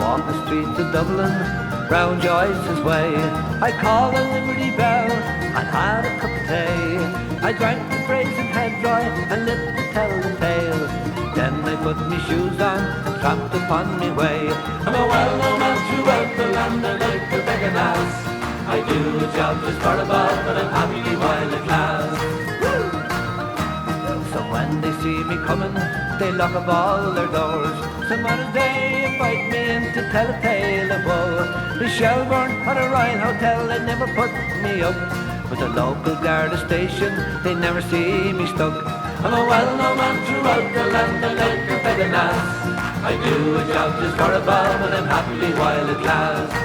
walk the streets of Dublin, round Joyce's way. I called the Liberty Bell and had a cup of tea. I drank the brazen head dry and lit to tell the tale. Then I put me shoes on and tramped upon me way. I'm a well-known man throughout the land, I like a beggin' ass. I do a job just for a bob, but I'm happy while it lasts. So when they see me coming, they lock up all their doors. Some other day invite me in to tell a tale of woe. The Shelbourne or the Ryan Hotel, they never put me up. But the local Garda station, they never see me stuck. I'm a well-known man throughout the land, I like a beggin' ass. I do a job just for a bob, and I'm happy while it lasts.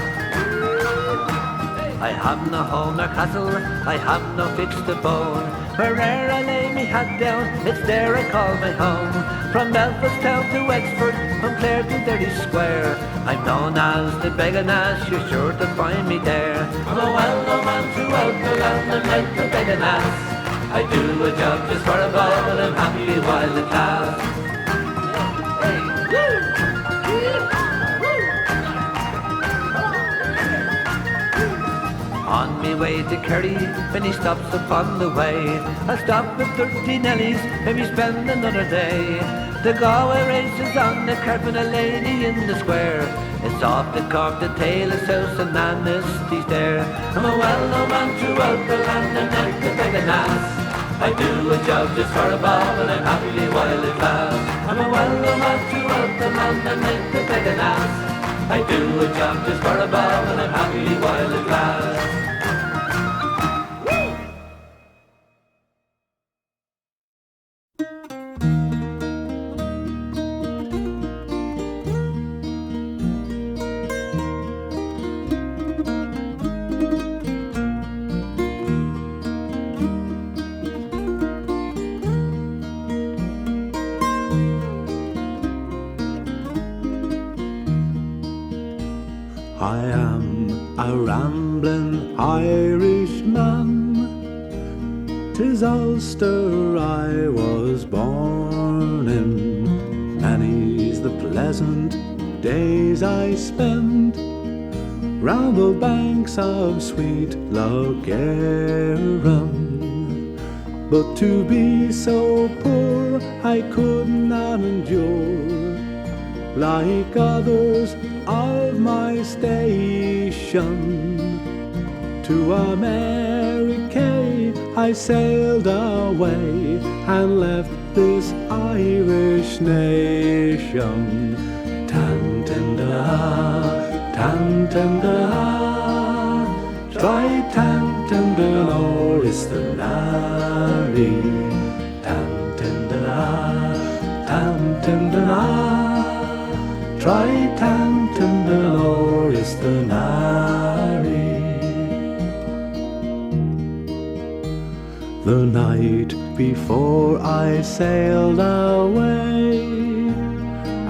I have no home nor castle, I have no fixed abode. Where'er I lay me hat down, it's there I call my home. From Belfast town to Wexford, from Clare to Derry Square, I'm known as the Beggin' Ass, you're sure to find me there. I'm a well-known man throughout the land, I'm like the Beggin' Ass. I do a job just for a bob, and I'm happy while it lasts. On me way to Kerry, when he stops upon the way, I'll stop with 30 Nellies, maybe spend another day. The Galway races on the carpet, a lady in the square. It's off the Cork, the Taylor's house, and Annesty's there. I'm a well-known man throughout the land, and like a beggin' ass. I do a job just for a bob, and I'm happy while it lasts. I'm a well-known man throughout the land, and like a beggin' ass. I do a job just for a bob, and I'm happy while it lasts. I am a Ramblin Irishman, 'tis Ulster I was born in. Many's the pleasant days I spent round the banks of sweet Lough Garran. But to be so poor I could not endure, like others of my station. To America I sailed away and left this Irish nation. Tantanda, tantanda, try tantanda or istinari. Tantanda, tantanda, try tantanda or istinari. The night before I sailed away,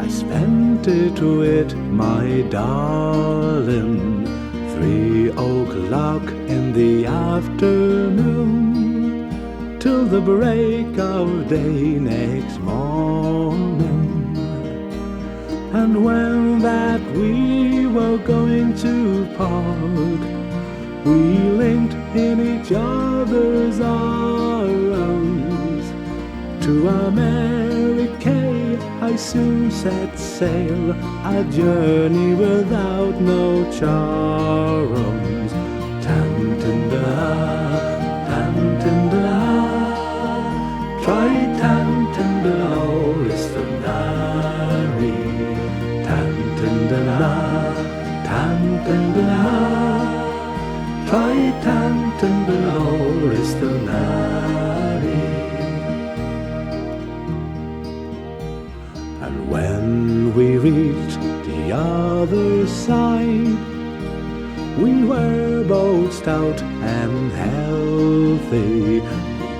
I spent it with my darling. 3 o'clock in the afternoon, till the break of day next morning. And when that we were going to part, we linked in each other's arms. To America I soon set sail, a journey without no charms. Tantanda, tantanda, try tantanda or istinari. Tantanda, tantanda, try tantanda or istinari. And when we reached the other side, we were both stout and healthy. We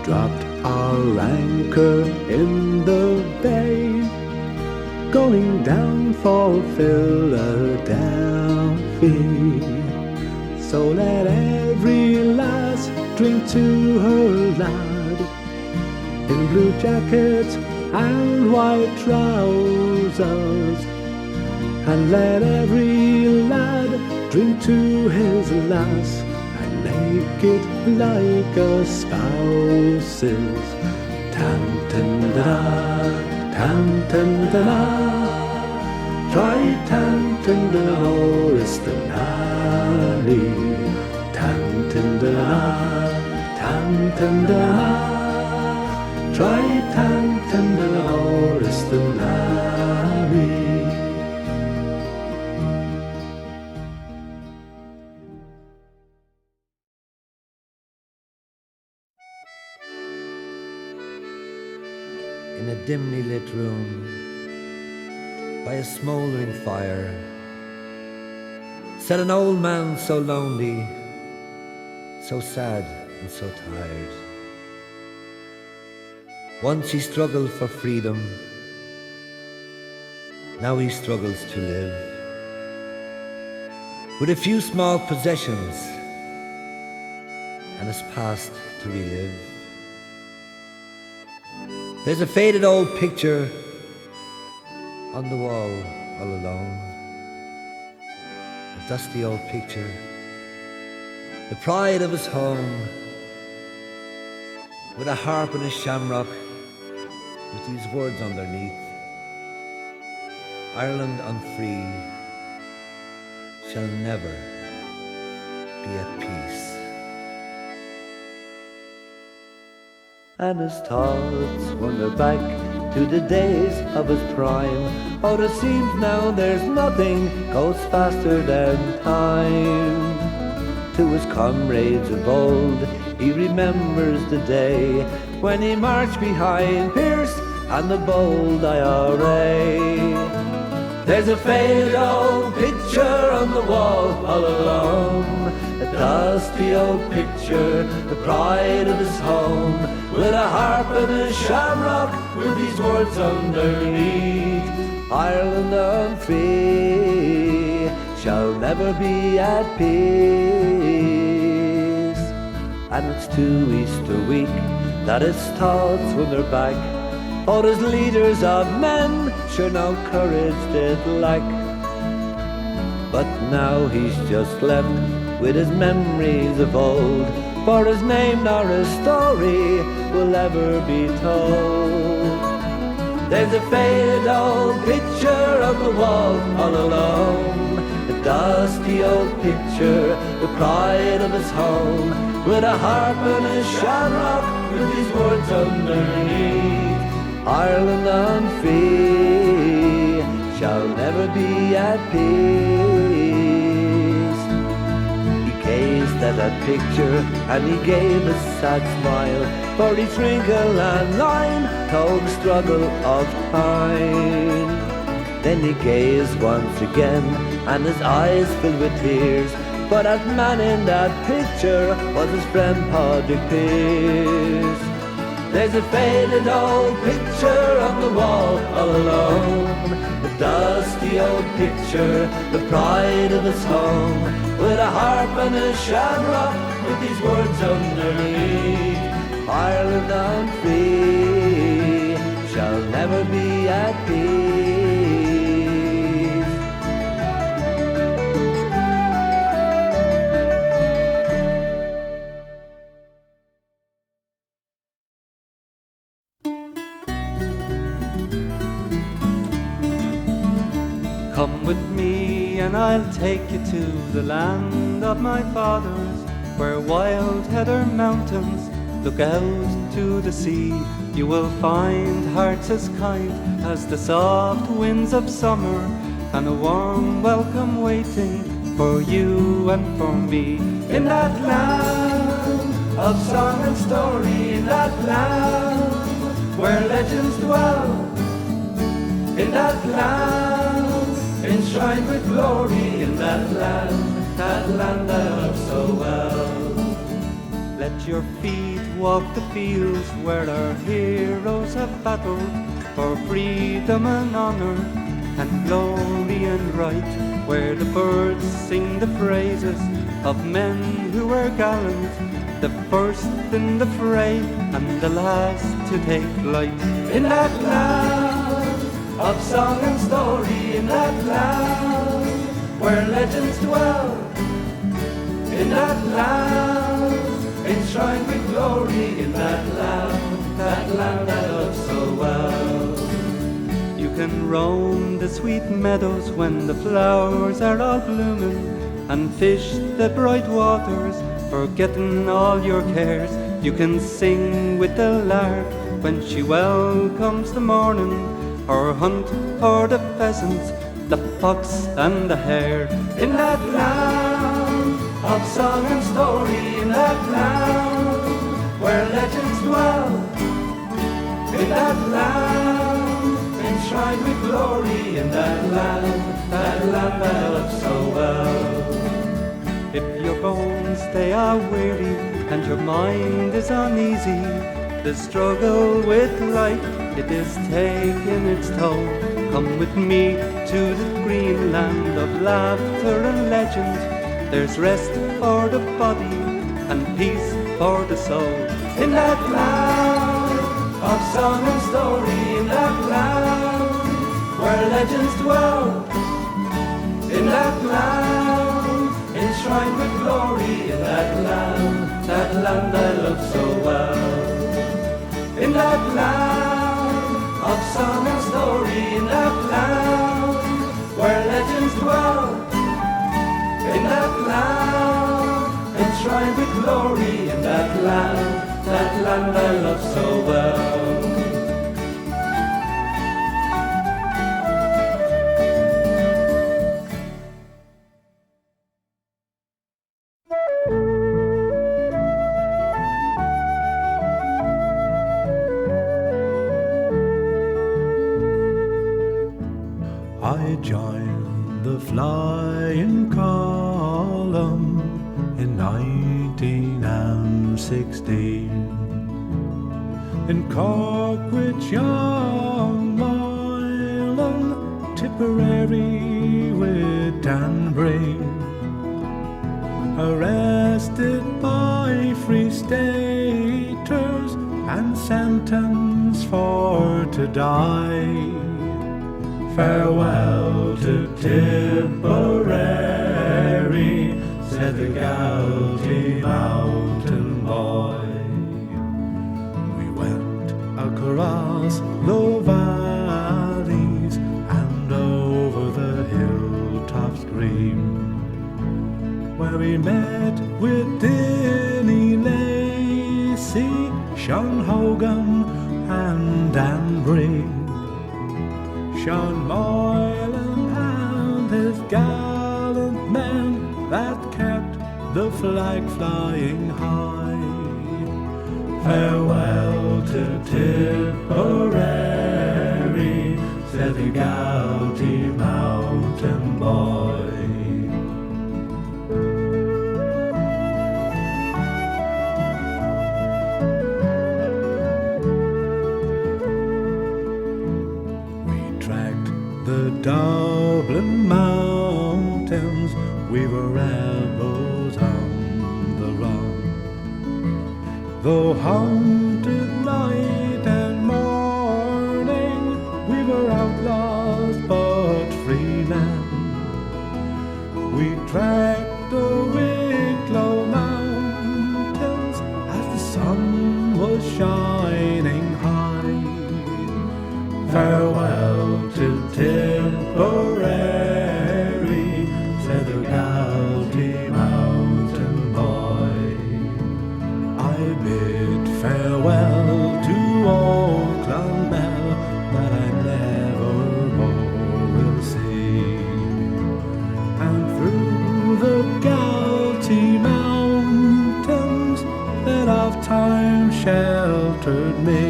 dropped our anchor in the bay, going down for Philadelphia. So let every lass drink to her lad, in blue jackets and white trousers, and let every lad drink to his lass, and make it like a spouse's. Tam-tam-da-da, tam-tam-da-da, try tam-tam-da-da, the nally. Tam-tam-da-da, tam-tam-da-da, try tam-tam-da-da, the nally. In a dimly lit room, by a smouldering fire, sat an old man so lonely, so sad and so tired. Once he struggled for freedom, now he struggles to live. With a few small possessions and his past to relive. There's a faded old picture on the wall all alone. A dusty old picture, the pride of his home, with a harp and a shamrock, with these words underneath: Ireland unfree shall never be at peace. And his thoughts wander back to the days of his prime. Oh, it seems now there's nothing goes faster than time. To his comrades of old, he remembers the day when he marched behind Pierce and the bold IRA. There's a faded old picture on the wall all alone, a dusty old picture, the pride of his home, with a harp and a shamrock, with these words underneath: Ireland unfree shall never be at peace. And it's to Easter week that his thoughts wander back. All his leaders of men sure no courage did lack. But now he's just left with his memories of old, for his name nor his story will ever be told. There's a faded old picture on the wall all alone, a dusty old picture, the pride of his home, with a harp and a shamrock, with these words underneath: Ireland unfree shall never be at peace. He gazed at that picture and he gave a sad smile, for each wrinkle and line told the struggle of time. Then he gazed once again and his eyes filled with tears, for that man in that picture was his friend Paddy Pierce. There's a faded old picture on the wall all alone, a dusty old picture, the pride of his home, with a harp and a shamrock, with these words underneath: Ireland unfree shall never be at peace. Come with me and I'll take you to the land of my fathers, where wild heather mountains look out to the sea. You will find hearts as kind as the soft winds of summer, and a warm welcome waiting for you and for me. In that land of song and story, in that land where legends dwell, in that land enshrined with glory, in that land I love so well. Let your feet walk the fields where our heroes have battled for freedom and honor and glory and right, where the birds sing the praises of men who were gallant, the first in the fray and the last to take flight. In that land of song and story in that land where legends dwell. In that land, enshrined with glory, in that land I love so well. You can roam the sweet meadows when the flowers are all blooming, and fish the bright waters, forgetting all your cares. You can sing with the lark when she welcomes the morning, or hunt for the pheasants, the fox and the hare. In that land of song and story, in that land where legends dwell, in that land enshrined with glory, in that land I love so well. If your bones they are weary and your mind is uneasy, the struggle with life, it is taking its toll. Come with me to the green land of laughter and legend. There's rest for the body and peace for the soul. In that land of song and story, in that land where legends dwell, in that land enshrined with glory, in that land I love so well. In that land of song and story, in that land where legends dwell, in that land enshrined with glory, in that land I love so well. I joined the flying column in 1916 in Cork with young Mulligan, Tipperary with Danbury, arrested by Free Staters and sentenced for to die. Farewell to Tipperary, said the Galtee Mountain Boy. We went across the valleys and over the hilltops green, where we met with Dinny Lacey, Sean Hogan and Danbury. Sean Moylan and his gallant men that kept the flag flying high. Farewell to Tipperary, said the Galtee Mountain Boy. The Dublin mountains, we were rebels on the run. Though haunted night and morning, we were outlaws but free men. We tracked the Wicklow mountains as the sun was shining high. Farewell to Tipperary, said the Galtee Mountain Boy. I bid farewell to old Clonmel that I never more will see, and through the Galtee Mountains that of time sheltered me.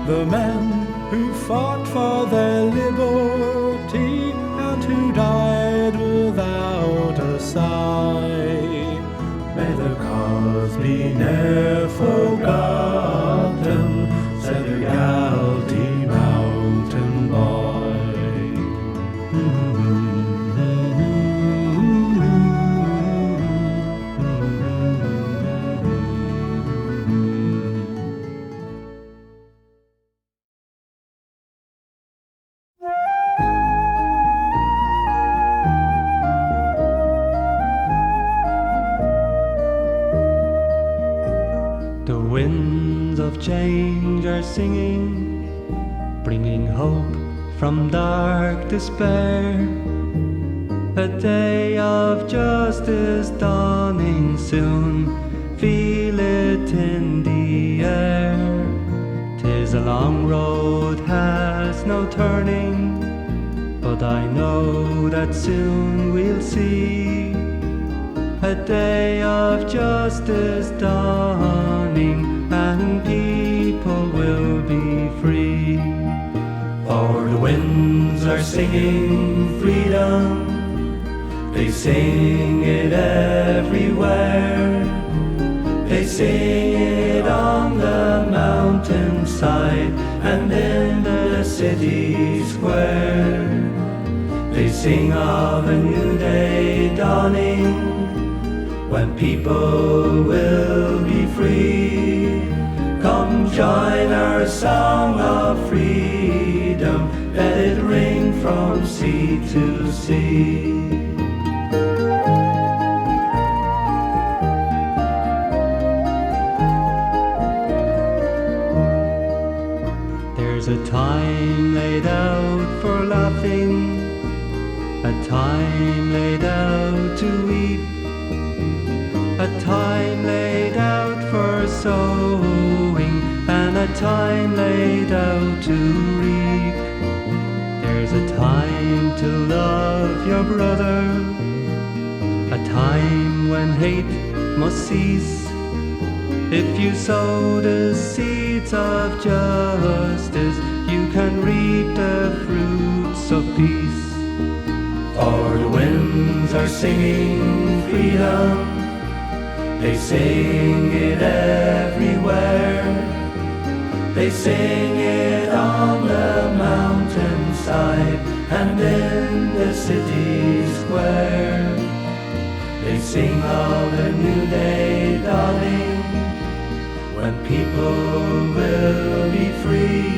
The men who fought for their liberty and who died without a sigh, may their cause be ne'er forgotten, said the Galtee Mountain Boy. change are singing, bringing hope from dark despair. A day of justice dawning soon, feel it in the air. 'Tis a long road, has no turning, but I know that soon we'll see a day of justice dawning, and people will be free. For the winds are singing freedom, they sing it everywhere. They sing it on the mountainside and in the city square. They sing of a new day dawning, when people will be free. Come join our song of freedom, let it ring from sea to sea. There's a time laid out for laughing, a time laid out to weep, a time laid out for sowing, and a time laid out to reap. There's a time to love your brother, a time when hate must cease. If you sow the seeds of justice, you can reap the fruits of peace. For the winds are singing freedom, they sing it everywhere. They sing it on the mountainside and in the city square. They sing of a new day dawning, when people will be free.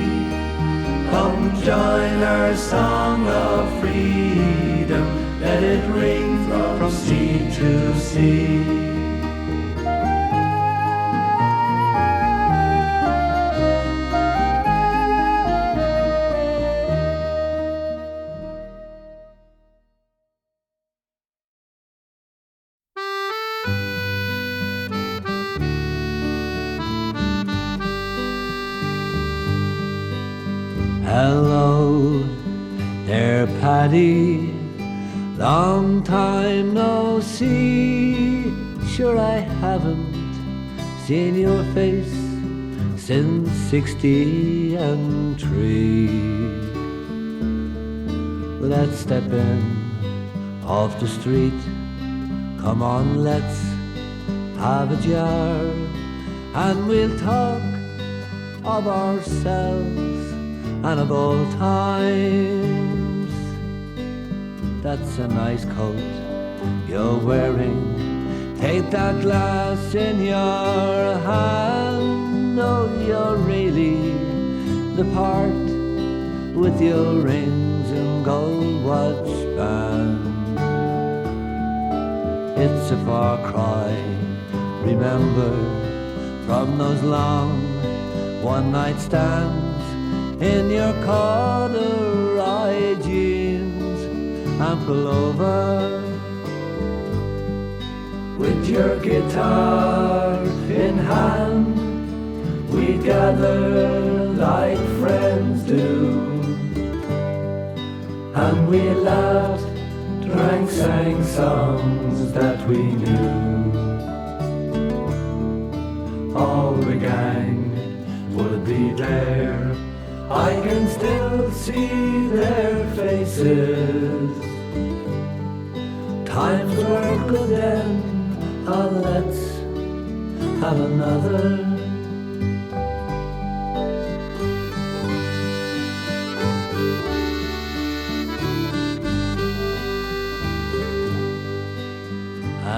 Come join our song of freedom, let it ring from sea to sea. Hello there, Paddy, long time no see. Sure I haven't seen your face since 63. Let's step in off the street, come on, let's have a jar, and we'll talk of ourselves and of old times. That's a nice coat you're wearing, take that glass in your hand. Oh, you're really the part with your rings and gold watch band. It's a far cry, remember, from those long one-night stands in your corduroy jeans and pullover, with your guitar in hand. We'd gather like friends do, and we laughed, drank, sang songs that we knew. All the gang would be there, I can still see their faces. Times were good then, oh, let's have another.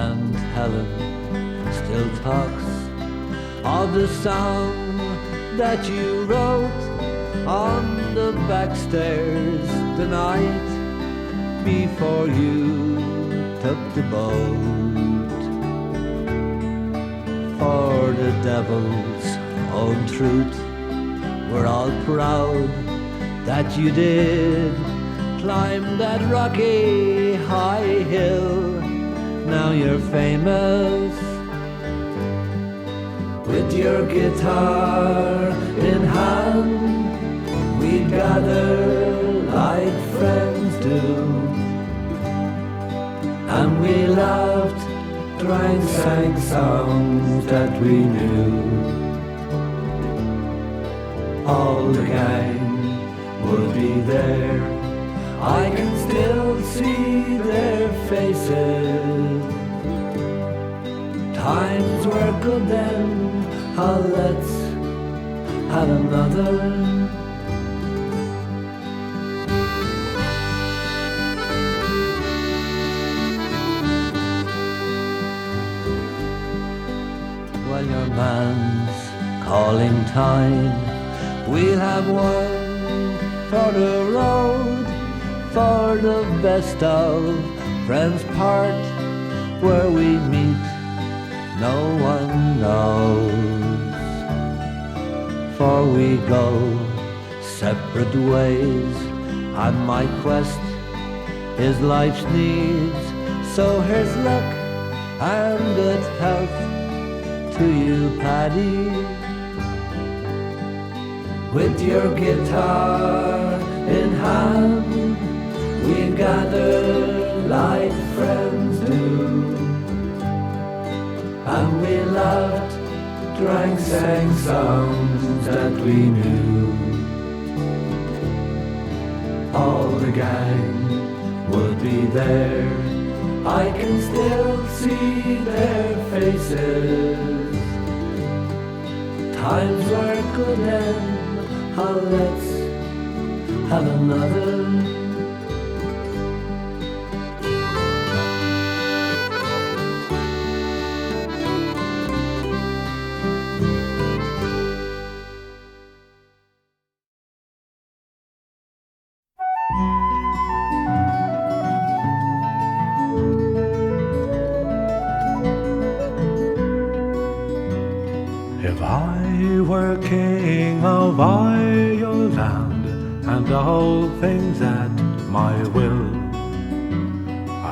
And Helen still talks of the song that you wrote on the back stairs the night before you took the boat. For the devil's own truth. We're all proud that you did climb that rocky high hill. Now you're famous with your guitar in hand. We gather like friends do, and we laughed, drank, sang songs that we knew. All the gang would be there, I can still see their faces. Times were good then, oh, let's have another. Well, your man's calling time. We'll have one for the road, for the best of friends part. Where we meet, no one knows. For we go separate ways, and my quest is life's needs. So here's luck and good health to you, Paddy. With your guitar in hand, we gather like friends do, and we laughed, drank, sang songs that we knew. All the gang would be there, I can still see their faces. Times were good then, oh, let's have another. If I were king of Ireland and all things at my will,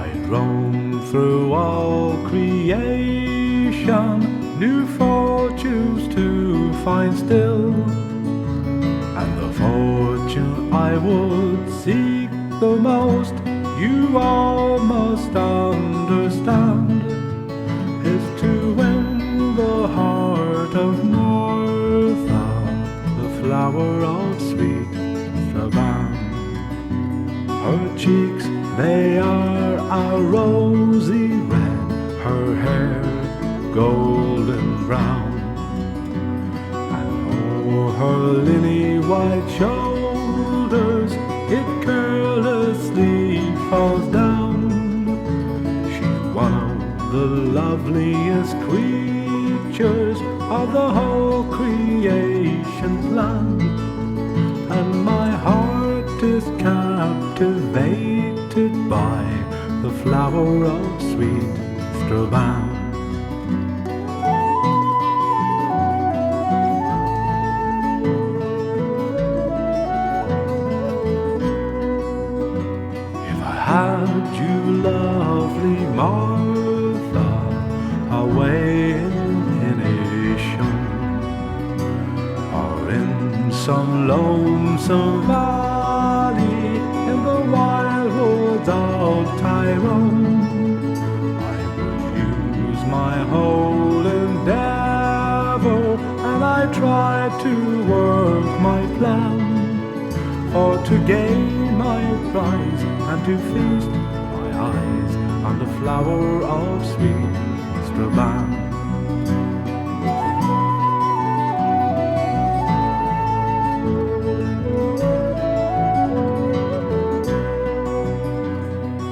I'd roam through all creation, new fortunes to find still. And the fortune I would seek the most, you all must understand, is to win the heart of Martha, the flower of sweet Strabane. Her cheeks, they are a rosy red, her hair golden brown, and o'er her lily white shoulders it carelessly falls down. She's one of the loveliest creatures of the whole creation plan, and my heart is captivated by the flower of sweet Strabane. If I had you, lovely Martha, away in Isham, or in some lonesome valley in the wild woods of Tyrone, I would use my whole endeavor, and I try to work my plan, for to gain my prize and to feast my eyes on the flower of sweet Strabane.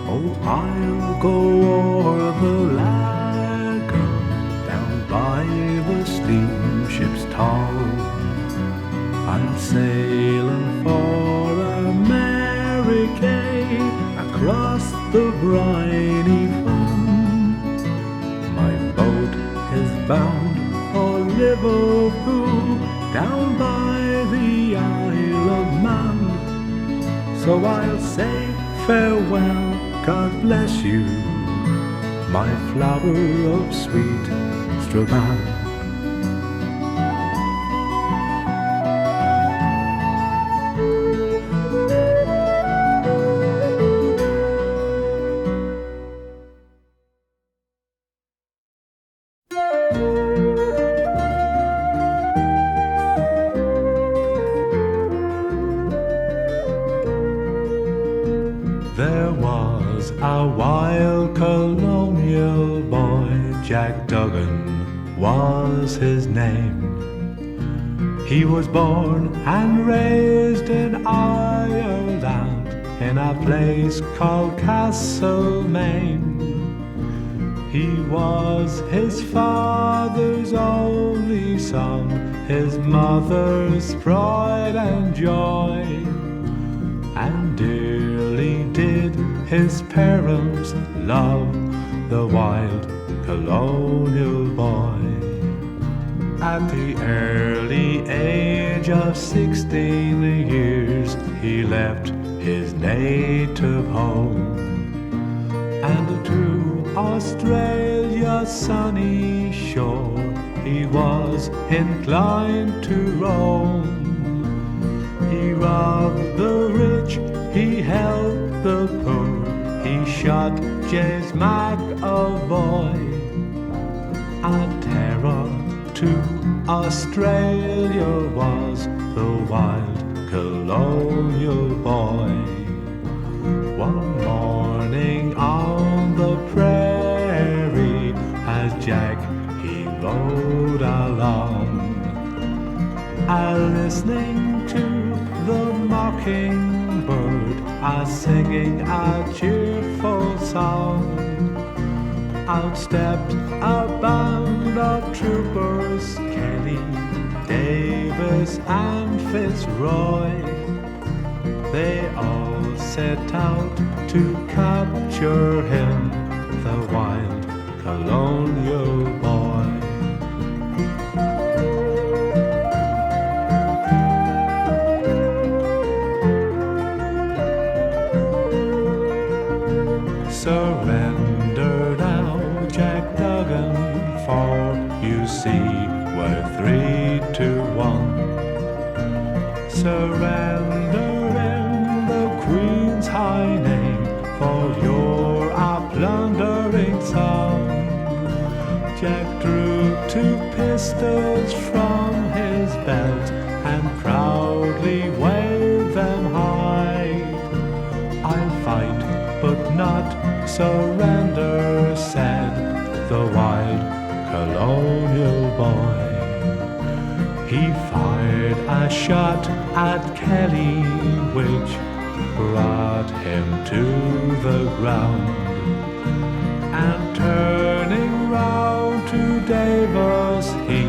Oh, I'll go o'er the lagoon, down by the steamship's tow, I'm sailing for America, across the briny foam. My boat down by the Isle of Man. So I'll say farewell, God bless you, my flower of sweet Strabane. There was a wild colonial boy, Jack Duggan was his name. He was born and raised in Ireland, in a place called Castlemaine. He was his father's only son, his mother's pride and joy, and dearly did his parents love the wild colonial boy. At the early age of 16 years, he left his native home, and to Australia's sunny shore he was inclined to roam. He robbed the rich, he helped the poor, he shot James McAvoy. A terror to Australia was the wild colonial boy. One morning on the prairie, as Jack he rode along, listening to the mockingbird, singing a cheerful song. Out stepped a band of troopers, Kelly, Davis and Fitzroy. They all set out to capture him, the wild colonial boy. Surrender now, Jack Duggan, for you see we're 3-1. Surrender in the Queen's high name, for you're a plundering son. Jack drew 2 pistols from his belt and proudly waved them high. I'll fight, but not surrender, said the wild colonial boy. He fired a shot at Kelly, which brought him to the ground, and turning round to Davis, he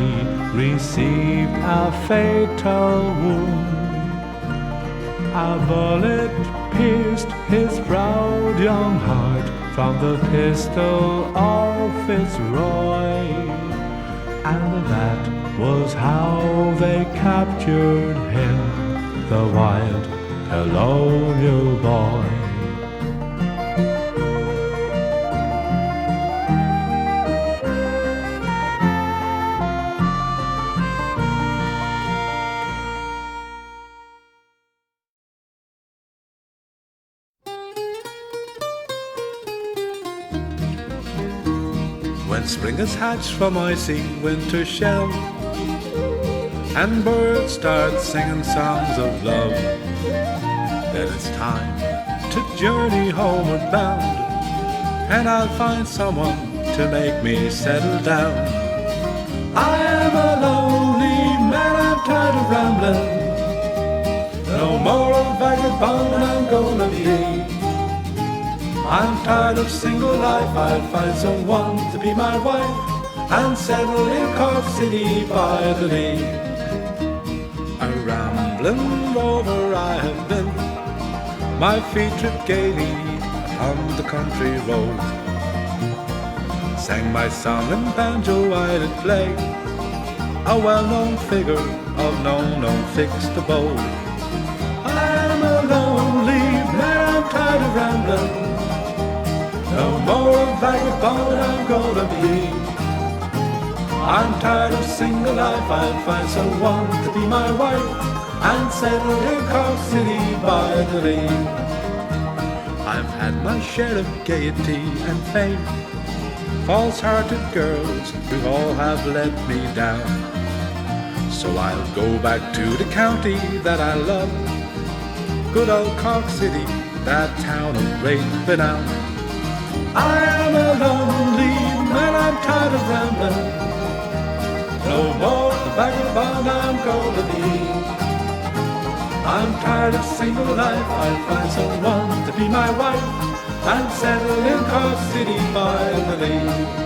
received a fatal wound. A bullet pierced his proud young heart from the pistol of Fitzroy, and that was how they captured him, the wild colonial boy. When spring has hatched from icy winter shell, and birds start singing songs of love, then it's time to journey homeward bound, and I'll find someone to make me settle down. I am a lonely man, I'm tired of rambling, no more a vagabond I'm gonna be. I'm tired of single life, I'll find someone to be my wife and settle in Cork City by the Lee. A rambling rover I have been, my feet trip gaily upon the country road. Sang my song and banjo I did play, a well-known figure of no fixed abode. I'm a lonely man, I'm tired of rambling. No more vagabond I'm gonna be. I'm tired of single life, I'll find someone to be my wife and settle in Cork City by the lake. I've had my share of gaiety and fame, false-hearted girls who all have let me down. So I'll go back to the county that I love, good old Cork City, that town of Strabane. I am a lonely man, I'm tired of rambling. No more the vagabond I'm gonna be. I'm tired of single life, I'll find someone to be my wife and settle in Cork City by the lake.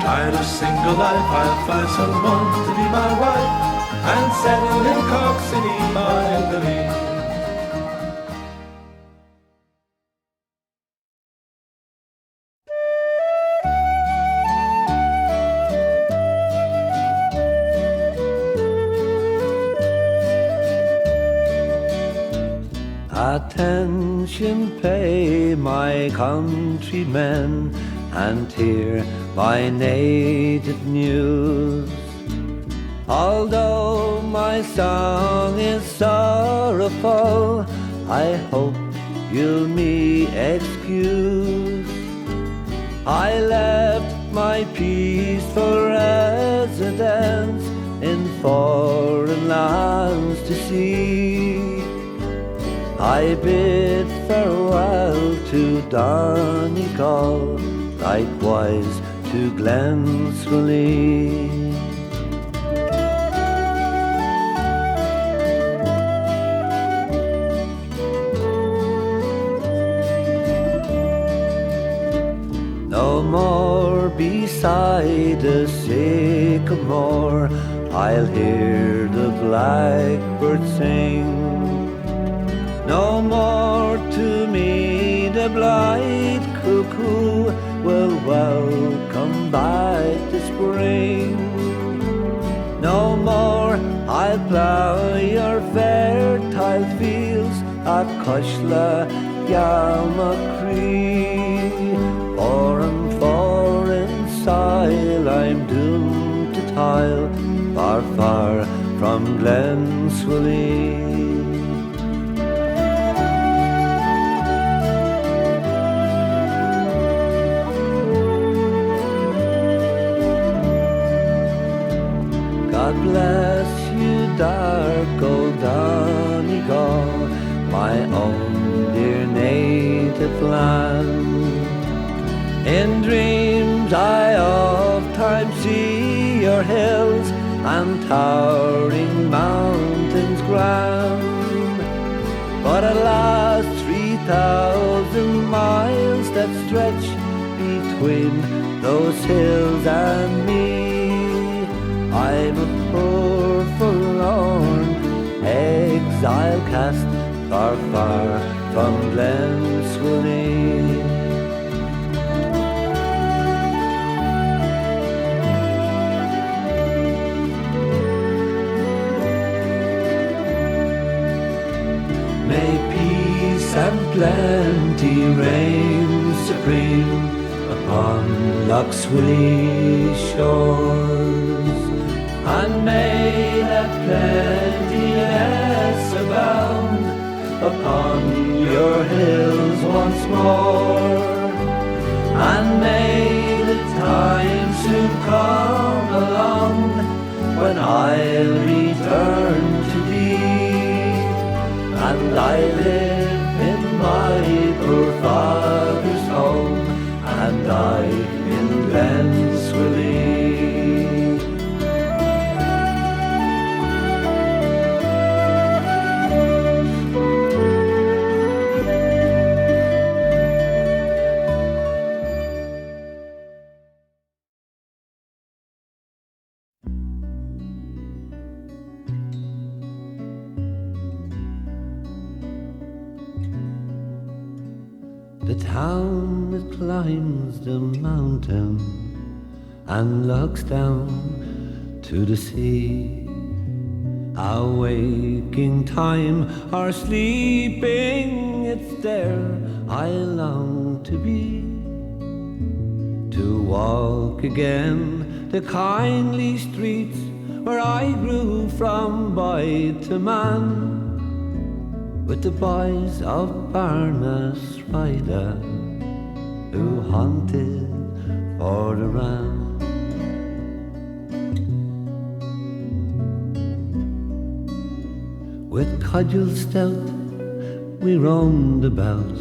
Tired of single life, I'll find someone to be my wife and settle in Cork City by the lake. Attention pay my countrymen, and hear my native news. Although my song is sorrowful, I hope you'll me excuse. I left my peaceful residence in foreign lands to see. I bid farewell to Donegal, likewise to Glenswilly. No more beside the sycamore I'll hear the blackbird sing. No more to me the blithe cuckoo will welcome back the spring. No more I'll plough your fertile fields at Cushla, Galmacree. On foreign soil I'm doomed to toil, far, far from Glenswilly. God bless you, dark old Donegal, my own dear native land. In dreams I oft-times see your hills and towering mountains grand. But alas, 3,000 miles that stretch between those hills and me. I'm a poor forlorn exile cast far, far from Glenswilly. May peace and plenty reign supreme upon Lochswilly shores, and may that plenteousness abound upon your hills once more. And may the time soon come along when I'll return to thee, and I live in my poor father's home, and I in Glenswilly. The town that climbs the mountain and looks down to the sea. A waking time or sleeping, it's there I long to be. To walk again the kindly streets where I grew from boy to man, with the boys of Barr, Sraide, who hunted for the ram. With cudgel stout we roamed about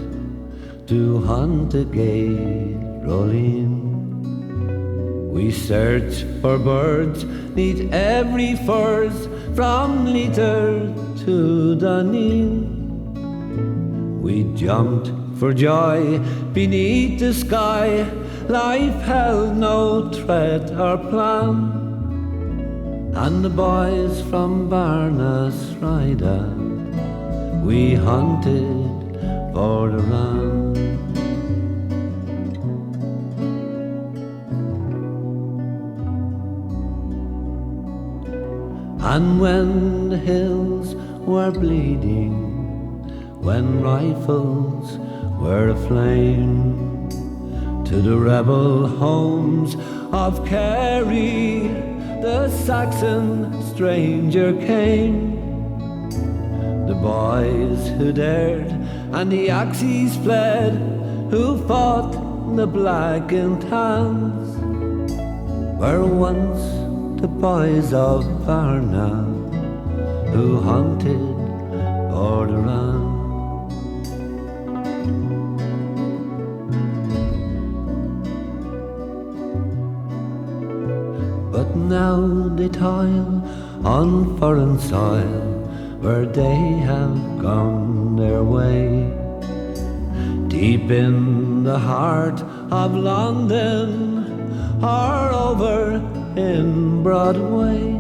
to hunt a gay rolling. We searched for birds neath every furze from Leiter to Duneen. We jumped for joy beneath the sky. Life held no threat or plan. And the boys from Barr, Sraide, we hunted for the ram. And when the hills were bleeding, when rifles were aflame, to the rebel homes of Kerry the Saxon stranger came. The boys who dared and the Axes fled, who fought the black and tans, were once the boys of Barr, who hunted for the ram. But now they toil on foreign soil, where they have gone their way. Deep in the heart of London, or over in Broadway.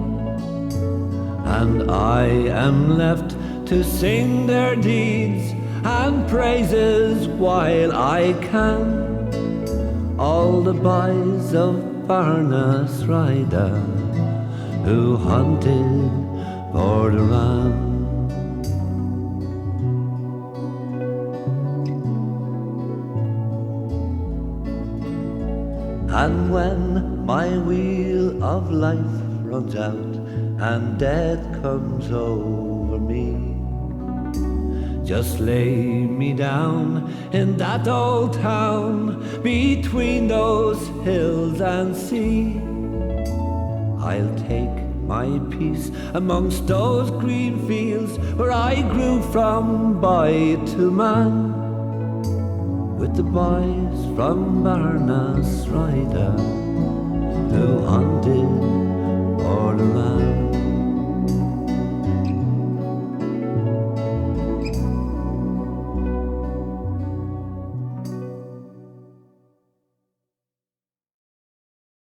And I am left to sing their deeds and praises while I can. All the boys of Barr, Sraide, who hunted for the ram. And when my wheel of life runs out and death comes over me, just lay me down in that old town between those hills and sea. I'll take my peace amongst those green fields where I grew from boy to man, with the boys from Barr, Sraide, who hunted for the ram.